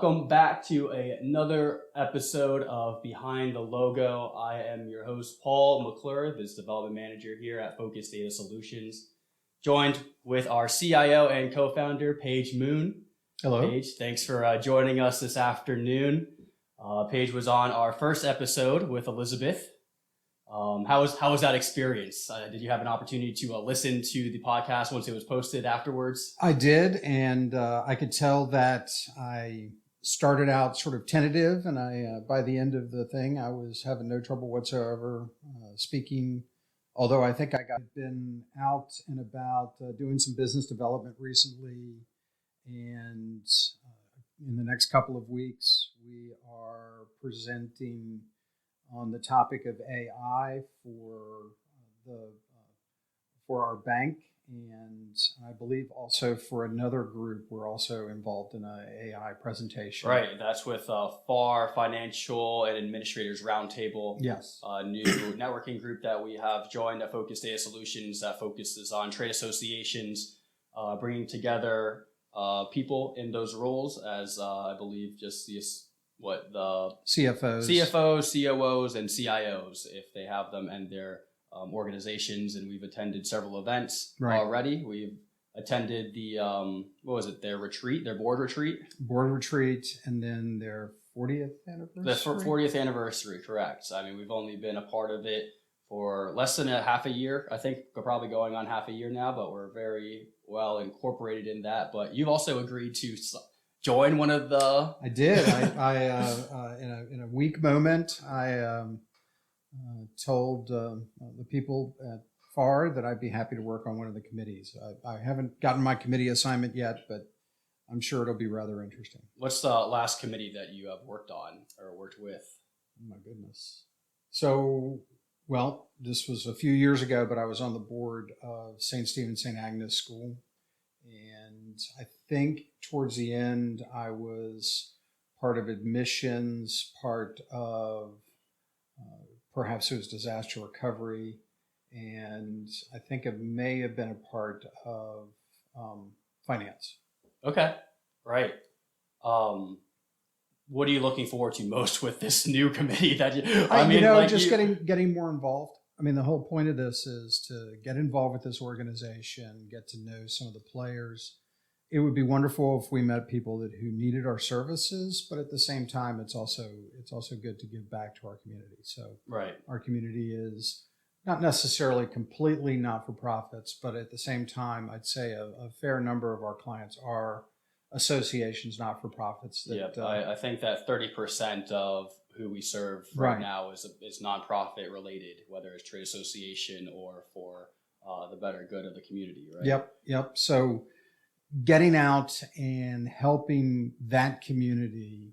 welcome back to another episode of Behind the Logo. I am your host, Paul McClure, Business Development Manager here at Focus Data Solutions, joined with our CIO and co-founder, Paige Moon. Hello. Paige, thanks for joining us this afternoon. Paige was on our first episode with Elizabeth. How was that experience? Did you have an opportunity to listen to the podcast once it was posted afterwards? I did, and I could tell that I started out sort of tentative, and I by the end of the thing, I was having no trouble whatsoever speaking. Although I think I've been out and about doing some business development recently, and in the next couple of weeks, we are presenting on the topic of AI for our bank, and I believe also for another group. We're also involved in an AI presentation. Right, that's with FAR Financial and Administrators Roundtable. Yes, a new networking group that we have joined at Focus Data Solutions that focuses on trade associations, bringing together people in those roles as I believe just the CFOs, COOs, and CIOs, if they have them, and their organizations. And we've attended several events already. We've attended the their board retreat, and then their 40th anniversary. The 40th anniversary, correct. I mean, we've only been a part of it for less than half a year. I think we're probably going on half a year now, but we're very well incorporated in that. But you've also agreed to join one of the... I did. I in a weak moment, I told the people at FAR that I'd be happy to work on one of the committees. I haven't gotten my committee assignment yet, but I'm sure it'll be rather interesting. What's the last committee that you have worked on or worked with? Oh my goodness. So, well, this was a few years ago, but I was on the board of St. Stephen St. Agnes School. And I think towards the end, I was part of admissions, part of perhaps it was disaster recovery, and I think it may have been a part of finance. Okay, right. What are you looking forward to most with this new committee that getting more involved. I mean, the whole point of this is to get involved with this organization, get to know some of the players. It would be wonderful if we met people who needed our services, but at the same time, it's also good to give back to our community. So our community is not necessarily completely not-for-profits, but at the same time, I'd say a fair number of our clients are associations, not-for-profits. I think that 30% of who we serve right now is nonprofit related, whether it's trade association or for the better good of the community, right? Yep. So getting out and helping that community,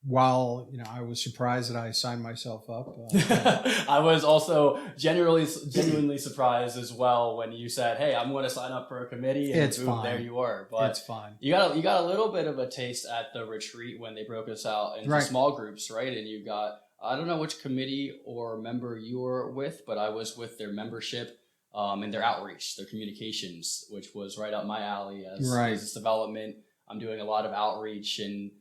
while I was surprised that I signed myself up. I was also genuinely surprised as well when you said, "Hey, I'm going to sign up for a committee," and boom, there you were. But it's fine. You got a little bit of a taste at the retreat when they broke us out into small groups, right? And you got, I don't know which committee or member you were with, but I was with their membership and their outreach, their communications, which was right up my alley as business development. I'm doing a lot of outreach and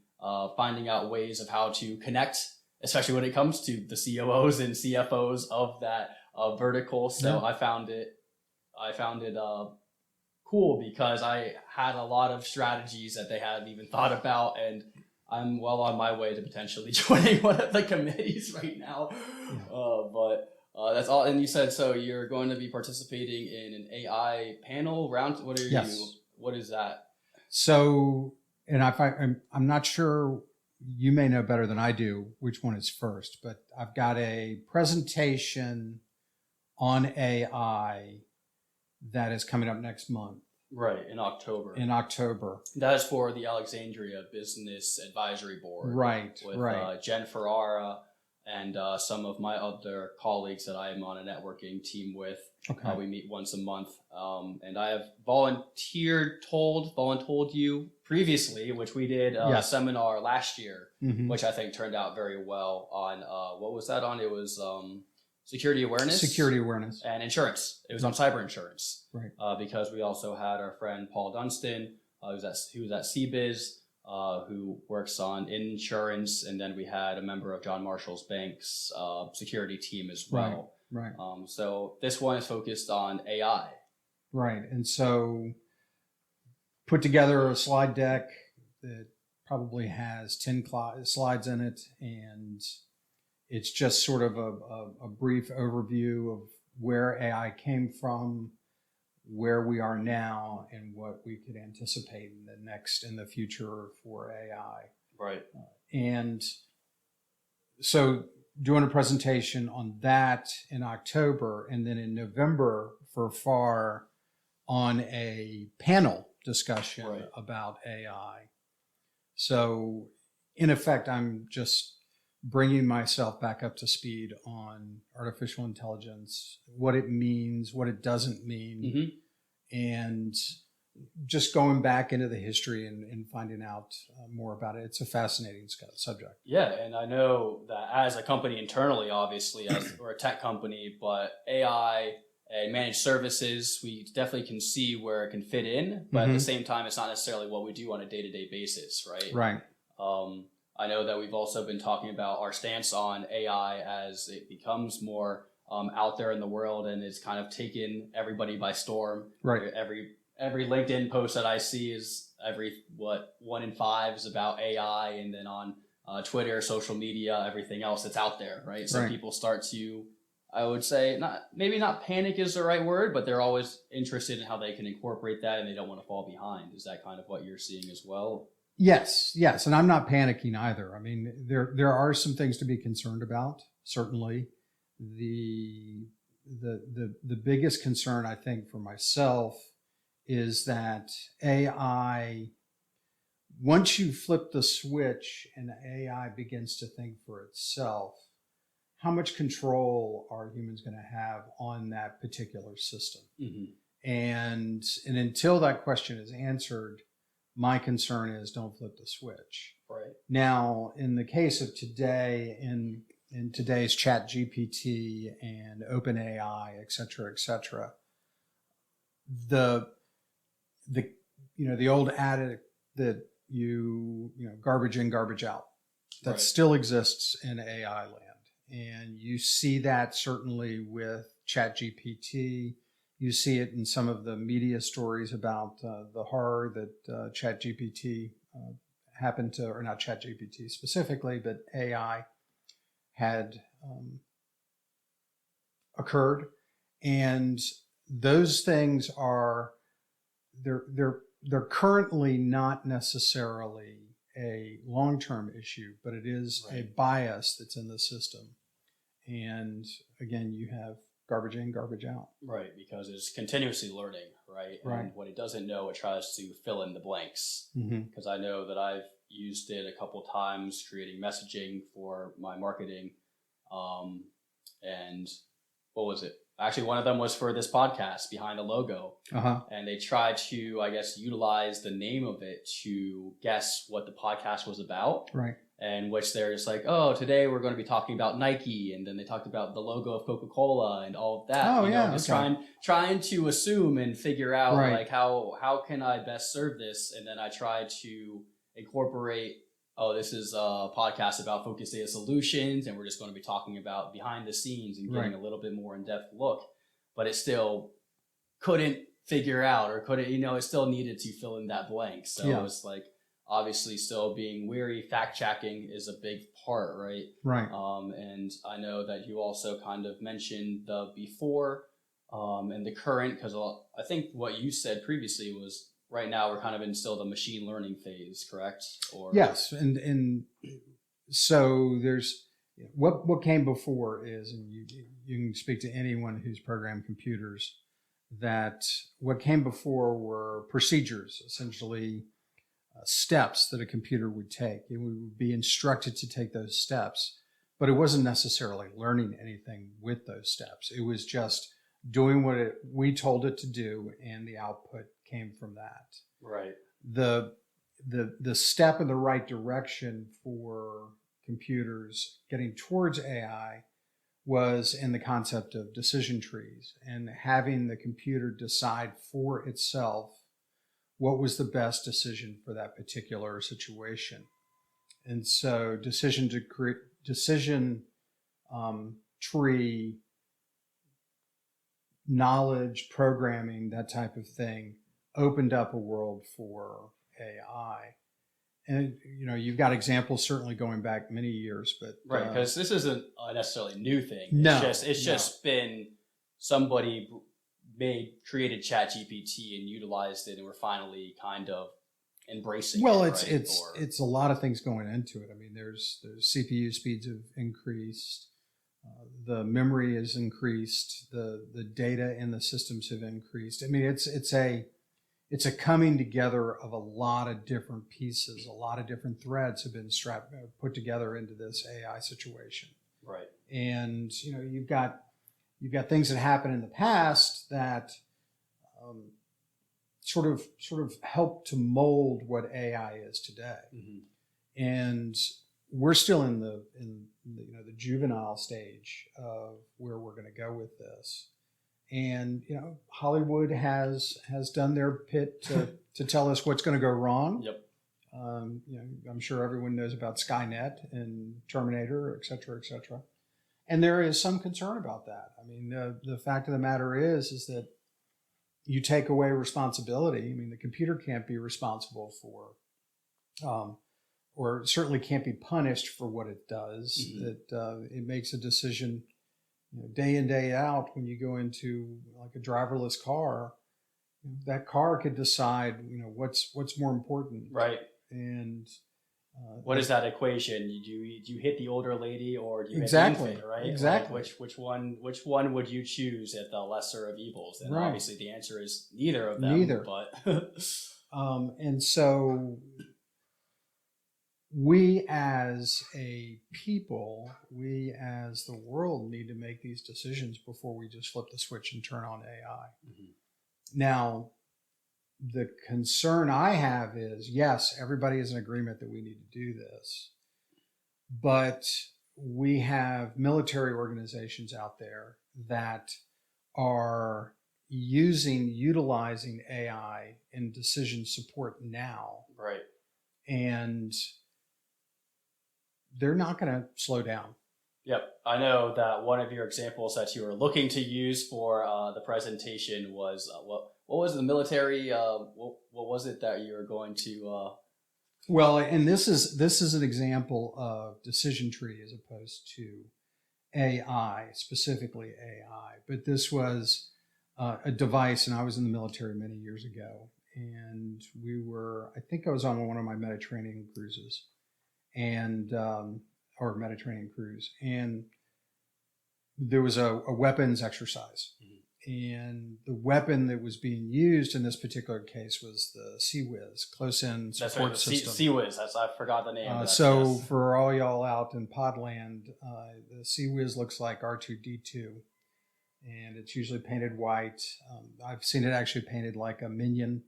finding out ways of how to connect, especially when it comes to the COOs and CFOs of that vertical. So I found it cool because I had a lot of strategies that they hadn't even thought about, and I'm well on my way to potentially joining one of the committees right now. But that's all. And you said, so you're going to be participating in an AI panel round. What is that? So, and I'm not sure, you may know better than I do which one is first, but I've got a presentation on AI that is coming up next month. Right, in October. That is for the Alexandria Business Advisory Board. With Jen Ferrara and some of my other colleagues that I am on a networking team with. We meet once a month. And I have voluntold you previously, which we did a seminar last year, which I think turned out very well on, what was that on? It was security awareness and insurance. It was on cyber insurance, because we also had our friend Paul Dunstan, who was at CWIZ, who works on insurance, and then we had a member of John Marshall's bank's security team as well. Right. So this one is focused on AI. Right. And so put together a slide deck that probably has 10 slides in it, and it's just sort of a brief overview of where AI came from, where we are now, and what we could anticipate in the future for AI. Right. And so doing a presentation on that in October, and then in November for FAR on a panel discussion about AI. So in effect, I'm just bringing myself back up to speed on artificial intelligence, what it means, what it doesn't mean, and just going back into the history and finding out more about it. It's a fascinating subject. Yeah, and I know that as a company internally, obviously, we're a tech company, but AI and managed services, we definitely can see where it can fit in, but at the same time, it's not necessarily what we do on a day-to-day basis, right? Right. I know that we've also been talking about our stance on AI as it becomes more out there in the world, and it's kind of taken everybody by storm. Right. Every LinkedIn post that I see is 1 in 5 is about AI, and then on Twitter, social media, everything else that's out there, right? So people start to, I would say, maybe not panic is the right word, but they're always interested in how they can incorporate that, and they don't want to fall behind. Is that kind of what you're seeing as well? Yes, and I'm not panicking either. I mean, there are some things to be concerned about. Certainly, the biggest concern I think for myself is that AI, once you flip the switch and AI begins to think for itself, how much control are humans going to have on that particular system? And until that question is answered, my concern is don't flip the switch. Right. Now, in the case of today, in today's Chat GPT and OpenAI, et cetera, the old adage that garbage in, garbage out, that still exists in AI land. And you see that certainly with Chat GPT. You see it in some of the media stories about the horror that Chat GPT happened to, or not Chat GPT specifically, but AI had occurred. And those things are, they're currently not necessarily a long-term issue, but it is a bias that's in the system. And again, you have garbage in, garbage out. Right, because it's continuously learning, right? And what it doesn't know, it tries to fill in the blanks. Because I know that I've used it a couple times creating messaging for my marketing. And what was it? Actually, one of them was for this podcast, Behind the Logo. And they tried to, I guess, utilize the name of it to guess what the podcast was about. Right. And which they're just like, oh, today we're going to be talking about Nike. And then they talked about the logo of Coca-Cola and all of that. Just trying to assume and figure out like how can I best serve this? And then I try to incorporate, this is a podcast about focused data solutions, and we're just going to be talking about behind the scenes and getting a little bit more in-depth look. But it still couldn't figure out, or couldn't, it still needed to fill in that blank. So it was like, obviously still being wary. Fact checking is a big part, right? Right. And I know that you also kind of mentioned the before and the current, because I think what you said previously was right now we're kind of in still the machine learning phase, correct? Or yes, and so there's what came before is, and you can speak to anyone who's programmed computers, that what came before were procedures, essentially. Steps that a computer would take. It would be instructed to take those steps, but it wasn't necessarily learning anything with those steps. It was just doing what we told it to do, and the output came from that. Right. The step in the right direction for computers getting towards AI was in the concept of decision trees and having the computer decide for itself what was the best decision for that particular situation. And so decision tree, knowledge, programming, that type of thing opened up a world for AI. And, you've got examples certainly going back many years, but right, because this isn't a necessarily new thing. No, it's just been somebody created ChatGPT and utilized it, and we're finally kind of embracing well, it. It's a lot of things going into it. I mean, there's CPU speeds have increased, the memory has increased, the data in the systems have increased. I mean, it's a coming together of a lot of different pieces. A lot of different threads have been put together into this AI situation. Right. And you've got things that happened in the past that sort of help to mold what AI is today. Mm-hmm. And we're still in the juvenile stage of where we're going to go with this. And Hollywood has done their bit to tell us what's going to go wrong. Yep. I'm sure everyone knows about Skynet and Terminator, et cetera, et cetera. And there is some concern about that. I mean, the fact of the matter is that you take away responsibility. I mean, the computer can't be responsible for, or certainly can't be punished for what it does. Mm-hmm. It makes a decision day in, day out. When you go into like a driverless car, that car could decide, what's more important. Right. And what is that equation? Do you hit the older lady or do you exactly. hit the infant, right? Exactly. Like which one would you choose at the lesser of evils? And right. Obviously the answer is neither of them. Neither. But and so we as a people, we as the world need to make these decisions before we just flip the switch and turn on AI. Mm-hmm. Now, the concern I have is, yes, everybody is in agreement that we need to do this, but we have military organizations out there that are utilizing AI in decision support now. Right. And they're not going to slow down. Yep. I know that one of your examples that you were looking to use for the presentation was what was the military? What was it that you were going to? Well, and this is an example of decision tree as opposed to AI, specifically AI. But this was a device, and I was in the military many years ago, and I think I was on one of my Mediterranean cruises, and or Mediterranean cruise, and there was a weapons exercise. Mm-hmm. And the weapon that was being used in this particular case was the CWIZ, close-in support system. CWIZ, I forgot the name. So for all y'all out in Podland, the CWIZ looks like R2-D2, and it's usually painted white. I've seen it actually painted like a minion.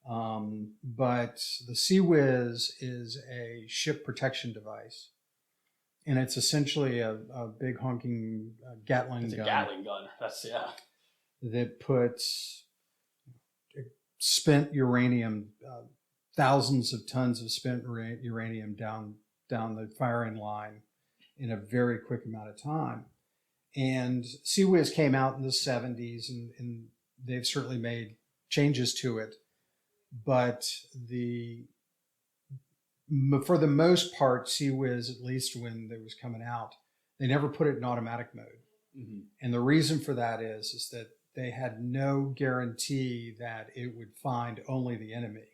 But the CWIZ is a ship protection device. And it's essentially a big honking Gatling gun. It's a Gatling gun. That puts spent uranium, thousands of tons of spent uranium down the firing line in a very quick amount of time. And CWIZ came out in the 70s, and they've certainly made changes to it. But for the most part, CWIZ, at least when it was coming out, they never put it in automatic mode. Mm-hmm. And the reason for that is that they had no guarantee that it would find only the enemy.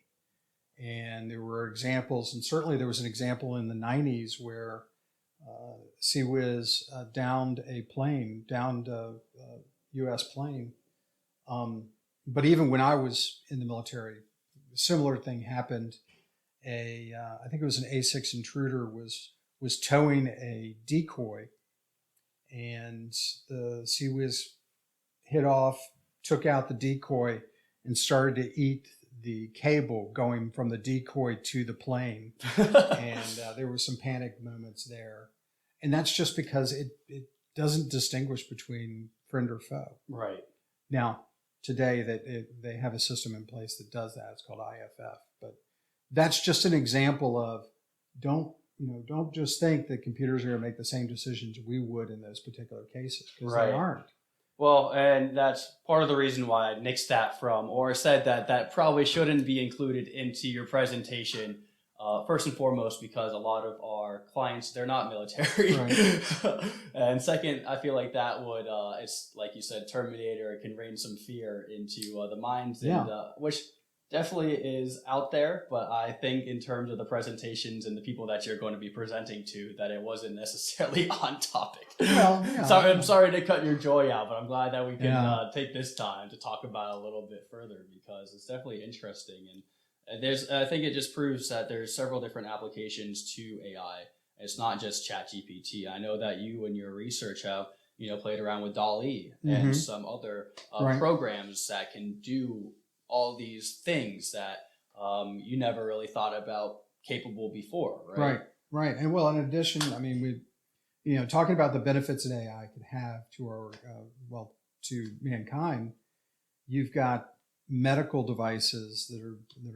And there were examples, and certainly there was an example in the 90s where CWIZ downed a U.S. plane. But even when I was in the military, a similar thing happened. I think it was an A6 intruder was towing a decoy, and the CWIZ hit off, took out the decoy, and started to eat the cable going from the decoy to the plane. And there were some panic moments there. And that's just because it doesn't distinguish between friend or foe. Right. Now, today that they have a system in place that does that. It's called IFF. But that's just an example of don't just think that computers are going to make the same decisions we would in those particular cases, because they aren't. Well, and that's part of the reason why I nixed that from, or said that probably shouldn't be included into your presentation. First and foremost, because a lot of our clients, they're not military. Right. And second, I feel like that would, it's like you said, Terminator, it can rain some fear into the minds, and, which definitely is out there. But I think in terms of the presentations and the people that you're going to be presenting to, that it wasn't necessarily on topic. Well, I'm sorry to cut your joy out, but I'm glad that we can take this time to talk about it a little bit further, because it's definitely interesting. And I think it just proves that there's several different applications to AI. It's not just ChatGPT. I know that you and your research have, played around with DALL-E and some other programs that can do all these things that you never really thought about capable before, right? Right. And well, in addition, I mean, talking about the benefits that AI can have to our, to mankind, you've got medical devices that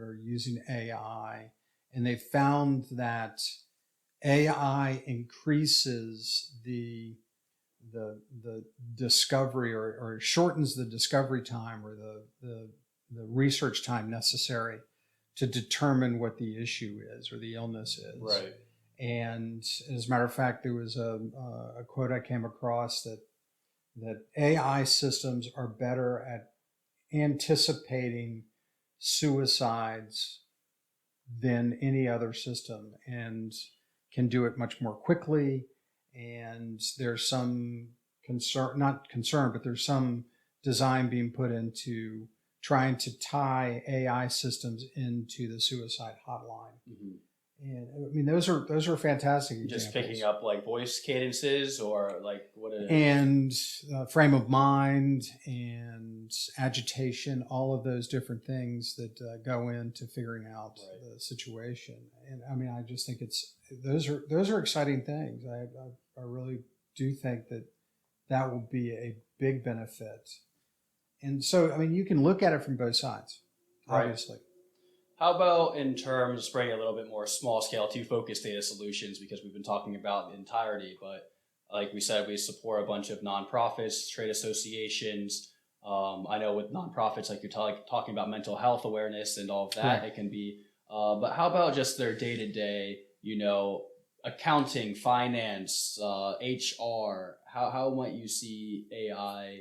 are using AI, and they found that AI increases the discovery or shortens the discovery time or the research time necessary to determine what the issue is or the illness is. Right. And as a matter of fact, there was a quote I came across that AI systems are better at anticipating suicides than any other system, and can do it much more quickly. And there's some but there's some design being put into trying to tie AI systems into the suicide hotline. Mm-hmm. And I mean, those are fantastic examples. Just picking up like voice cadences or like what it is. And frame of mind and agitation, all of those different things that go into figuring out the situation. And I mean, I just think those are exciting things. I really do think that will be a big benefit. And so, I mean, you can look at it from both sides, obviously. How about in terms of bringing a little bit more small scale to focused data solutions, because we've been talking about the entirety, but like we said, we support a bunch of nonprofits, trade associations. I know with nonprofits, like you're talking about mental health awareness and all of that, it can be, but how about just their day-to-day, accounting, finance, HR, how might you see AI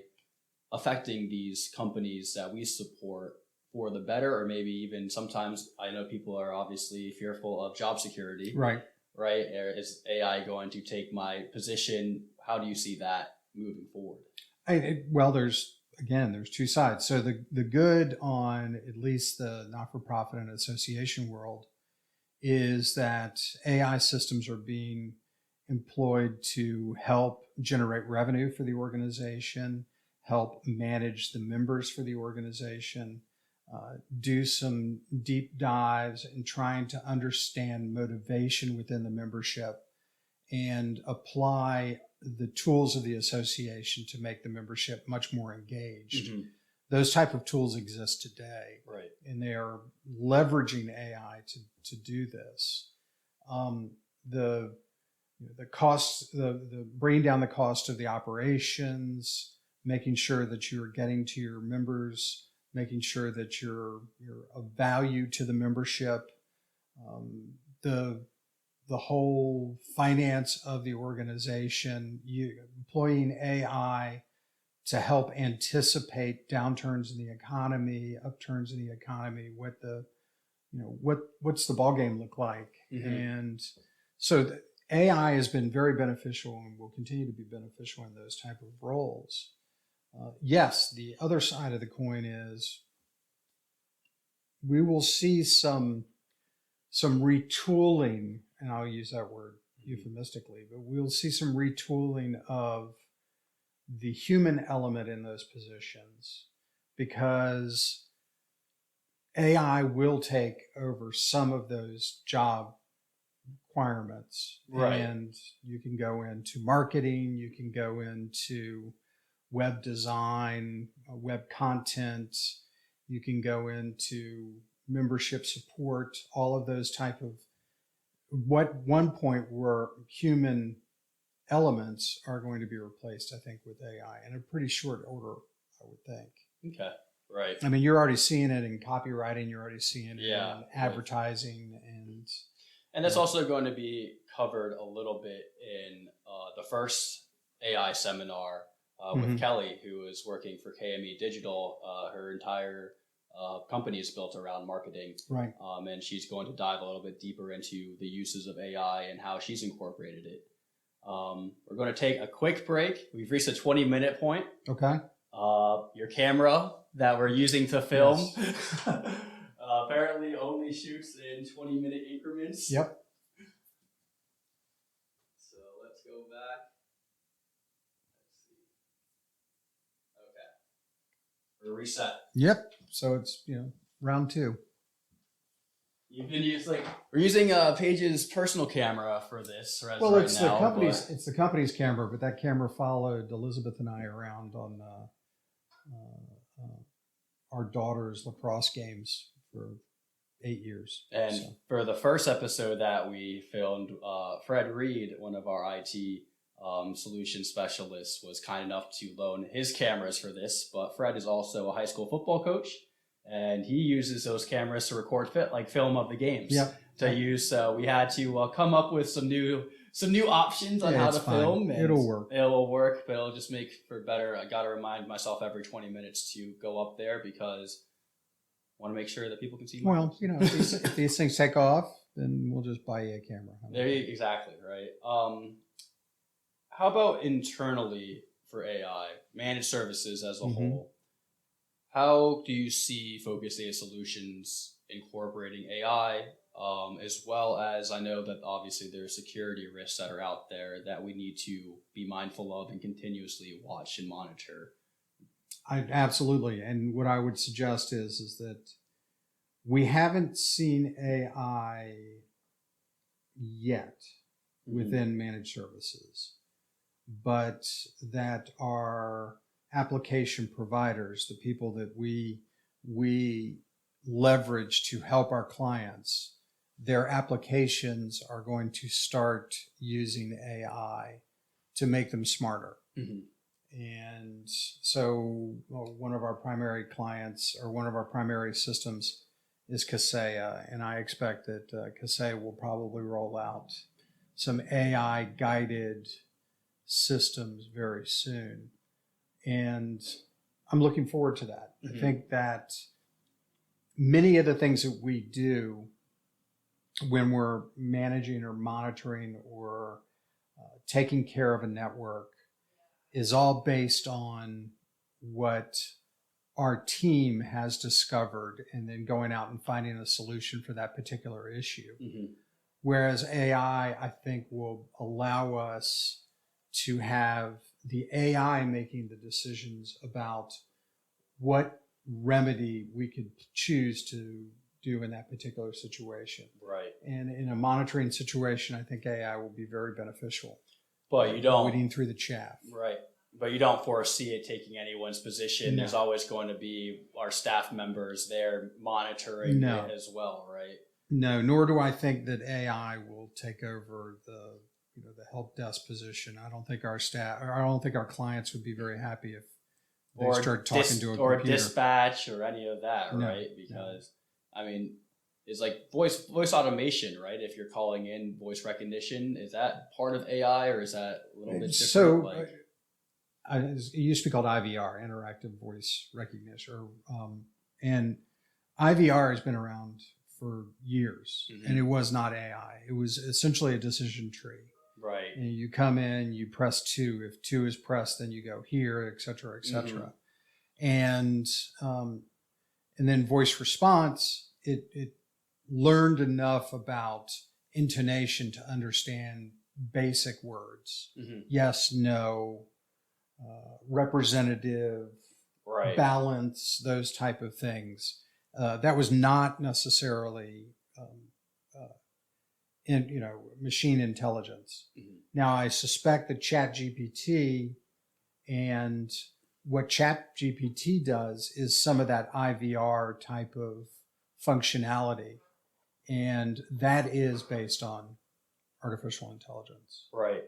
affecting these companies that we support for the better, or maybe even sometimes I know people are obviously fearful of job security. Right? Is AI going to take my position? How do you see that moving forward? There's two sides. So the good on at least the not-for-profit and association world is that AI systems are being employed to help generate revenue for the organization, help manage the members for the organization, do some deep dives in trying to understand motivation within the membership and apply the tools of the association to make the membership much more engaged. Mm-hmm. Those type of tools exist today, and they are leveraging AI to do this. The cost, the bringing down the cost of the operations, making sure that you're getting to your members, making sure that you're of value to the membership, the whole finance of the organization, employing AI to help anticipate downturns in the economy, upturns in the economy, what's the ballgame look like. Mm-hmm. And so AI has been very beneficial and will continue to be beneficial in those type of roles. Yes, the other side of the coin is we will see some retooling, and I'll use that word euphemistically, but we'll see some retooling of the human element in those positions, because AI will take over some of those job requirements. And you can go into marketing, you can go into web design, web content. You can go into membership support, all of those type of what one point were human elements are going to be replaced, I think, with AI in a pretty short order, I would think. Okay. Right. I mean, you're already seeing it in copywriting. You're already seeing it Yeah. in advertising. And that's also going to be covered a little bit in the first AI seminar with Kelly, who is working for KME Digital. Her entire company is built around marketing. Right. And she's going to dive a little bit deeper into the uses of AI and how she's incorporated it. We're going to take a quick break. We've reached a 20-minute point. Okay. Your camera that we're using to film Yes. apparently only shoots in 20-minute increments. Yep. So let's go back. Let's see. Okay. We're reset. Yep. So it's, round 2. You've been we're using Paige's personal camera for this. Well, right it's now, the company's camera, but that camera followed Elizabeth and I around on our daughter's lacrosse games for 8 years. And for the first episode that we filmed, Fred Reed, one of our IT solution specialists, was kind enough to loan his cameras for this. But Fred is also a high school football coach, and he uses those cameras to record film of the games. Yep. To use. So we had to come up with some new options on how to film. And it'll work. It'll work, but it'll just make for better. I got to remind myself every 20 minutes to go up there because I want to make sure that people can see. Well, if these things take off, then we'll just buy you a camera. Exactly, right. How about internally for AI, managed services as a whole? How do you see Focus Data Solutions incorporating AI, as well as I know that obviously there are security risks that are out there that we need to be mindful of and continuously watch and monitor? Absolutely. And what I would suggest is that we haven't seen AI yet within managed services, but that our application providers, the people that we leverage to help our clients, their applications are going to start using AI to make them smarter. And so one of our primary clients or one of our primary systems is Kaseya, and I expect that Kaseya will probably roll out some AI guided systems very soon. And I'm looking forward to that. I think that many of the things that we do when we're managing or monitoring or taking care of a network is all based on what our team has discovered and then going out and finding a solution for that particular issue. Whereas AI, I think, will allow us to have the AI making the decisions about what remedy we could choose to do in that particular situation. Right. And in a monitoring situation, I think AI will be very beneficial. But you don't weeding through the chaff. Right. But you don't foresee it taking anyone's position. No. There's always going to be our staff members there monitoring it as well, right? No, nor do I think that AI will take over the help desk position. I don't think our clients would be very happy if they start talking to a computer. Or dispatch or any of that, right? Because, I mean, it's like voice automation, right? If you're calling in voice recognition, is that part of AI or is that a little bit different? So it used to be called IVR, interactive voice recognition, and IVR has been around for years, and it was not AI. It was essentially a decision tree. Right. And you come in, you press 2. If 2 is pressed, then you go here, et cetera, et cetera. And then voice response, it learned enough about intonation to understand basic words. Yes, no, representative, balance, those type of things. That was not necessarily machine intelligence. Now, I suspect that ChatGPT and what ChatGPT does is some of that IVR type of functionality, and that is based on artificial intelligence, right?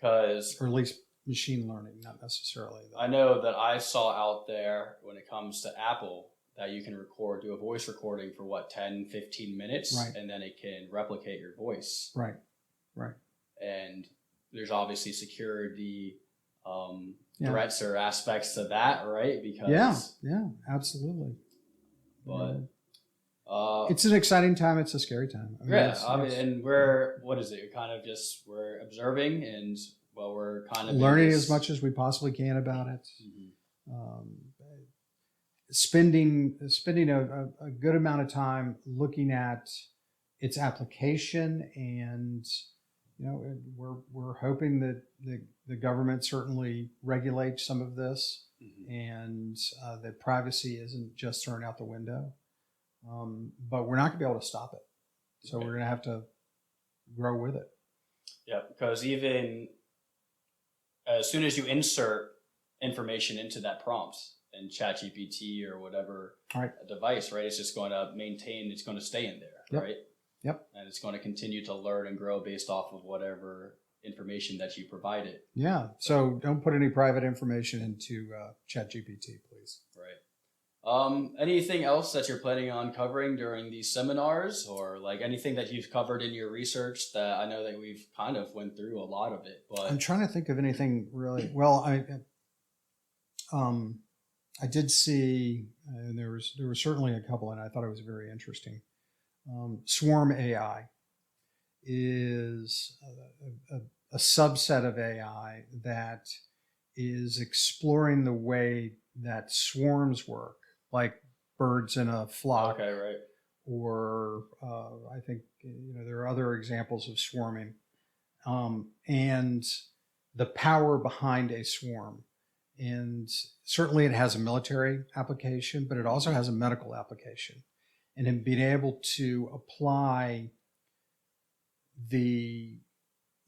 Because, or at least machine learning, not necessarily. I know that I saw out there when it comes to Apple that you can do a voice recording for 10, 15 minutes, right, and then it can replicate your voice. Right. And there's obviously security threats or aspects to that, right? Because yeah, absolutely. But it's an exciting time. It's a scary time. And we're we're observing and we're kind of learning as much as we possibly can about it. Mm-hmm. Spending a good amount of time looking at its application, and we're hoping that the government certainly regulates some of this, mm-hmm. and that privacy isn't just thrown out the window. But we're not going to be able to stop it, so we're going to have to grow with it. Yeah, because even as soon as you insert information into that prompt in ChatGPT or whatever device, right, it's just going to it's going to stay in there, right? Yep. And it's going to continue to learn and grow based off of whatever information that you provide it. Yeah. So don't put any private information into ChatGPT, please. Right. Anything else that you're planning on covering during these seminars, or like anything that you've covered in your research? That I know that we've kind of went through a lot of it, but I'm trying to think of anything really. Well, I did see, and there were certainly a couple, and I thought it was very interesting. Swarm AI is a subset of AI that is exploring the way that swarms work, like birds in a flock. Okay, right. Or I think there are other examples of swarming, and the power behind a swarm. And certainly it has a military application, but it also has a medical application. And in being able to apply the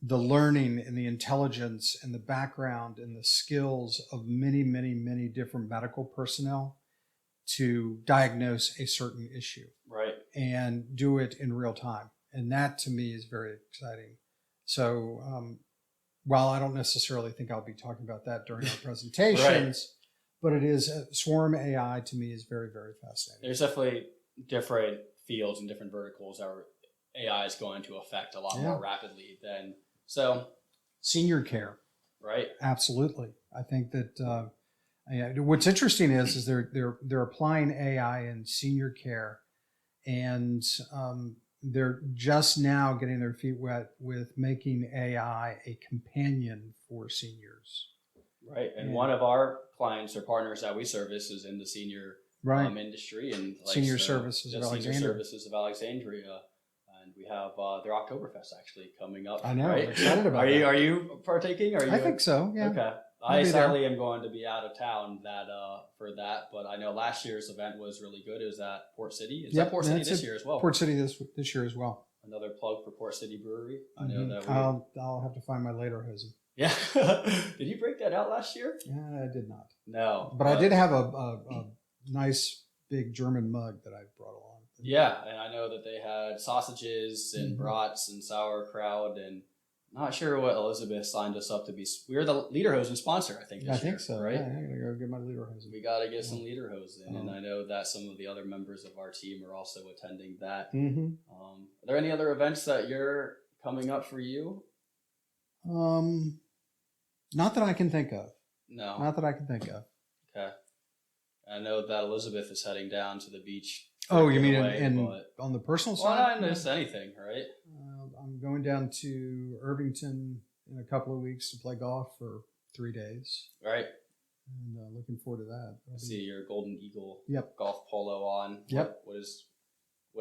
learning and the intelligence and the background and the skills of many, many, many different medical personnel to diagnose a certain issue. Right. And do it in real time. And that to me is very exciting. So while I don't necessarily think I'll be talking about that during our presentations, but it is swarm AI to me is very, very fascinating. There's definitely different fields and different verticals that AI is going to affect a lot more rapidly than senior care. Right. Absolutely. I think that what's interesting is they're applying AI in senior care, and they're just now getting their feet wet with making AI a companion for seniors. Right. And one of our clients or partners that we service is in the senior industry, and Senior Services of Alexandria. And we have their Oktoberfest actually coming up. I know. Right? I'm excited about it. That. Are you partaking? I think so. Yeah. Okay. I sadly am going to be out of town for that, but I know last year's event was really good. It was at Port City. Is that Port City this year as well? Port City this year as well. Another plug for Port City Brewery. I know that I'll have to find my lederhosen. Yeah. Did you break that out last year? Yeah, I did not. No. But I did have a nice big German mug that I brought along. Yeah, and I know that they had sausages and brats and sauerkraut, and not sure what Elizabeth signed us up to be. We're the Lederhosen sponsor, I think. I think so. Right? Yeah, I'm gonna go get my Lederhosen. We gotta get some Lederhosen, and I know that some of the other members of our team are also attending that. Mm-hmm. Are there any other events that you're coming up for you? Not that I can think of. No, not that I can think of. Okay, I know that Elizabeth is heading down to the beach. Oh, you mean on the personal side? Well, not just anything, right? I'm going down to Irvington in a couple of weeks to play golf for 3 days. Right. And looking forward to that. I see your Golden Eagle golf polo on. Yep. What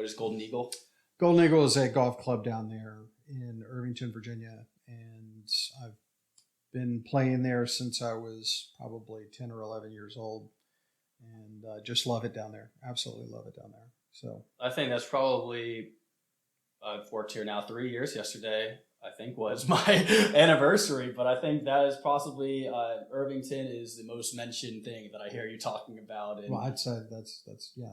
is Golden Eagle? Golden Eagle is a golf club down there in Irvington, Virginia. And I've been playing there since I was probably 10 or 11 years old. And just love it down there. Absolutely love it down there. So I think that's probably I've worked here now 3 years. Yesterday, I think was my anniversary, but I think that is possibly Irvington is the most mentioned thing that I hear you talking about. And well, I'd say that's yeah.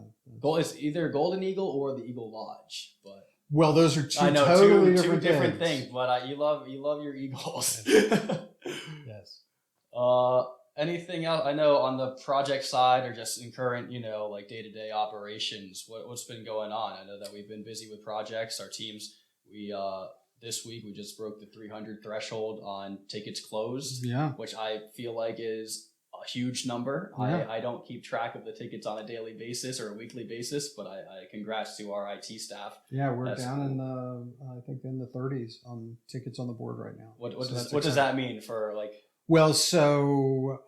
It's either Golden Eagle or the Eagle Lodge, but well, those are two two different things. But you love your Eagles. Yes. Anything else? I know on the project side or just in current, like day-to-day operations, what's been going on? I know that we've been busy with projects. Our teams, this week we just broke the 300 threshold on tickets closed, which I feel like is a huge number. Yeah. I don't keep track of the tickets on a daily basis or a weekly basis, but I congrats to our IT staff. Yeah, we're down in I think in the 30s on tickets on the board right now. What does that mean for like? Well, so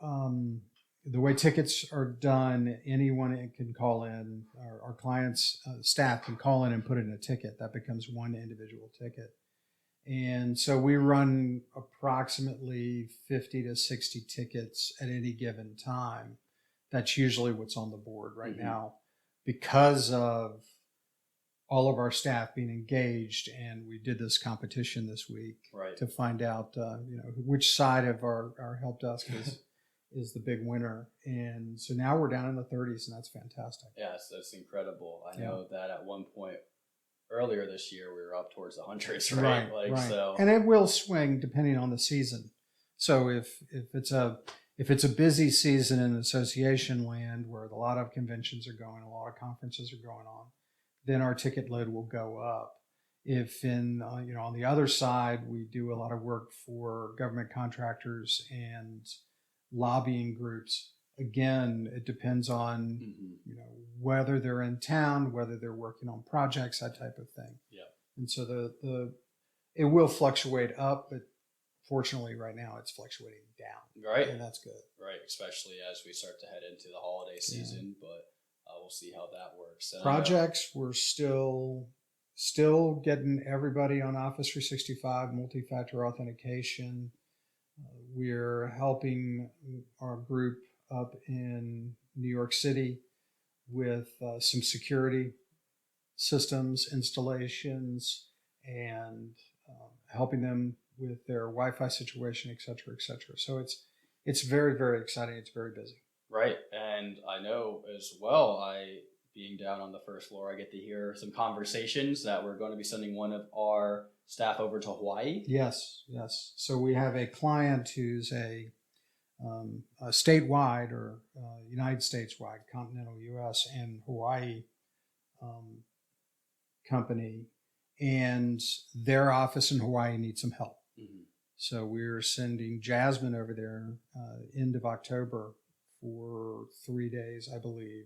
the way tickets are done, anyone can call in. Our clients' staff can call in and put in a ticket. That becomes one individual ticket. And so we run approximately 50 to 60 tickets at any given time. That's usually what's on the board right now because of all of our staff being engaged. And we did this competition this week to find out, which side of our help desk is the big winner. And so now we're down in the 30s, and that's fantastic. Yes, that's incredible. I know that at one point earlier this year, we were up towards the hundreds, right? So, and it will swing depending on the season. So if it's a busy season in association land where a lot of conventions are going, a lot of conferences are going on, then our ticket load will go up. If on the other side, we do a lot of work for government contractors and lobbying groups. Again, it depends on whether they're in town, whether they're working on projects, that type of thing. Yeah. And so it will fluctuate up, but fortunately right now it's fluctuating down. Right. And that's good. Right, especially as we start to head into the holiday season, but we'll see how that works. And projects, we're still getting everybody on Office 365 multi-factor authentication. We're helping our group up in New York City with some security systems installations and helping them with their Wi-Fi situation, et cetera, et cetera. So it's very, very exciting. It's very busy. Right. And I know as well, being down on the first floor, I get to hear some conversations that we're going to be sending one of our staff over to Hawaii. Yes. So we have a client who's a statewide or United States wide, continental U.S. and Hawaii company, and their office in Hawaii needs some help. So we're sending Jasmine over there end of October for 3 days, I believe,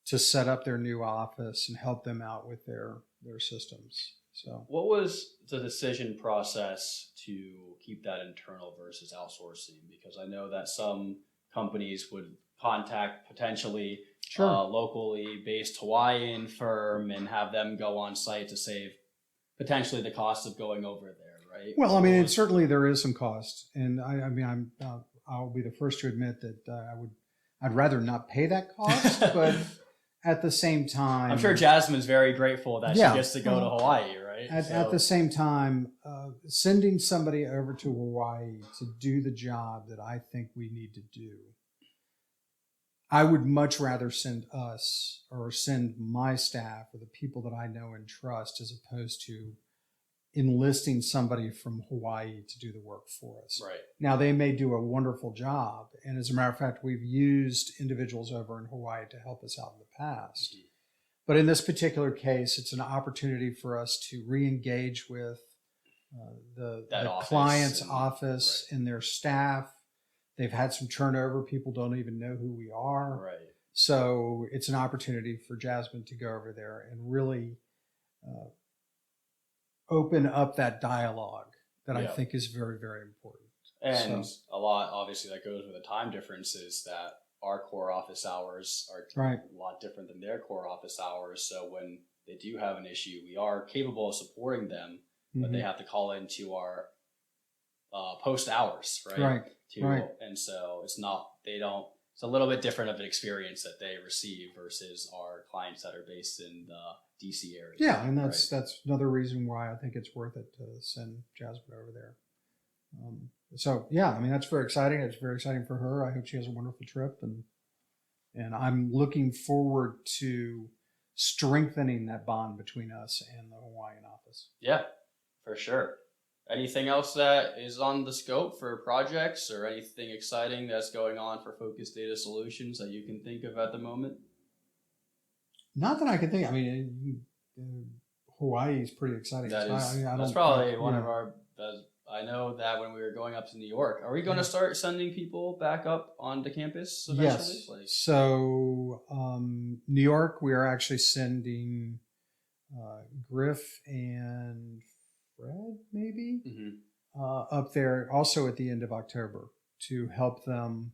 to set up their new office and help them out with their systems. So, what was the decision process to keep that internal versus outsourcing? Because I know that some companies would contact potentially locally based Hawaiian firm and have them go on site to save potentially the cost of going over there, right? Well, I mean, certainly there is some cost, and I'll be the first to admit that I'd rather not pay that cost, but at the same time, I'm sure Jasmine's very grateful that she gets to go to Hawaii, right? At the same time, sending somebody over to Hawaii to do the job that I think we need to do, I would much rather send us or send my staff or the people that I know and trust as opposed to enlisting somebody from Hawaii to do the work for us. Right. Now, they may do a wonderful job. And as a matter of fact, we've used individuals over in Hawaii to help us out in the past. Mm-hmm. But in this particular case, it's an opportunity for us to re-engage with the client's office and their staff. They've had some turnover. People don't even know who we are. Right. So it's an opportunity for Jasmine to go over there and really open up that dialogue that I think is very, very important. And a lot, obviously, that goes with the time differences that our core office hours are a lot different than their core office hours. So when they do have an issue, we are capable of supporting them, but they have to call into our post hours, right? And so it's a little bit different of an experience that they receive versus our clients that are based in the DC area. Yeah, and that's another reason why I think it's worth it to send Jasmine over there. So yeah, I mean, that's very exciting. It's very exciting for her. I hope she has a wonderful trip, and I'm looking forward to strengthening that bond between us and the Hawaiian office. Yeah, for sure. Anything else that is on the scope for projects or anything exciting that's going on for Focus Data Solutions that you can think of at the moment? Not that I can think. I mean, Hawaii is pretty exciting. That's probably one of our. I know that when we were going up to New York, are we going to start sending people back up onto campus eventually? Yes. So New York, we are actually sending Griff and Fred, maybe, up there also at the end of October to help them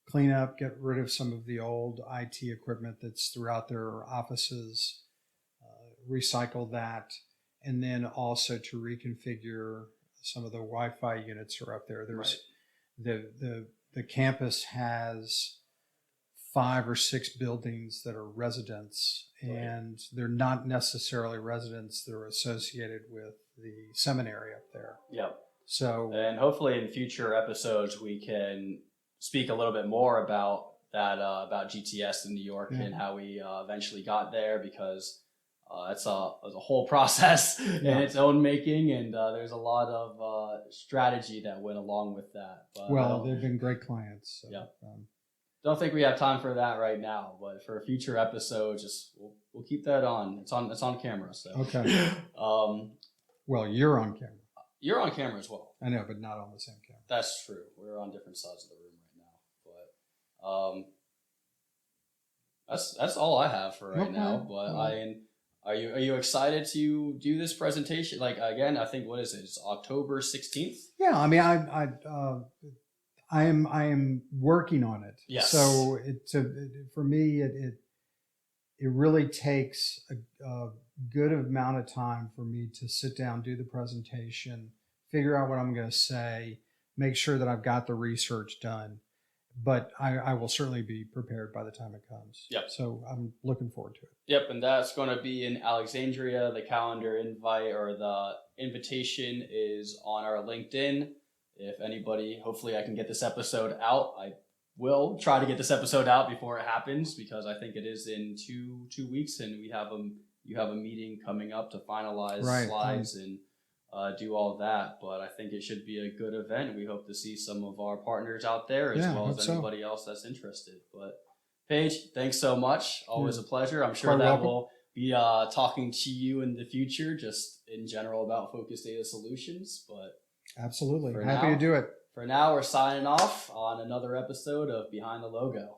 clean up, get rid of some of the old IT equipment that's throughout their offices, recycle that, and then also to reconfigure some of the Wi-Fi units are up there. There's the campus has 5 or 6 buildings that are residents, and they're not necessarily residents. They're associated with the seminary up there. Yep. So, and hopefully in future episodes we can speak a little bit more about that, about GTS in New York and how we eventually got there, because it's a whole process in its own making, and there's a lot of strategy that went along with that. But they've been great clients. So, yeah. Don't think we have time for that right now, but for a future episode, we'll keep that on. It's on camera. So okay. Well, you're on camera. You're on camera as well. I know, but not on the same camera. That's true. We're on different sides of the room right now. But that's all I have for right now. But are you excited to do this presentation? Like, again, I think, what is it? It's October 16th. Yeah, I mean, I am working on it. Yes. So for me, it really takes a good amount of time for me to sit down, do the presentation, figure out what I'm going to say, make sure that I've got the research done. But I will certainly be prepared by the time it comes. Yep. So I'm looking forward to it. Yep, and that's going to be in Alexandria. The calendar invite or the invitation is on our LinkedIn. If anybody, hopefully I can get this episode out. I will try to get this episode out before it happens, because I think it is in two weeks, and you have a meeting coming up to finalize slides and do all that. But I think it should be a good event. We hope to see some of our partners out there as well as anybody else that's interested. But Paige, thanks so much. Always a pleasure. I'm sure that we'll be talking to you in the future, just in general about Focus Data Solutions. But absolutely. Happy to do it. For now, we're signing off on another episode of Behind the Logo.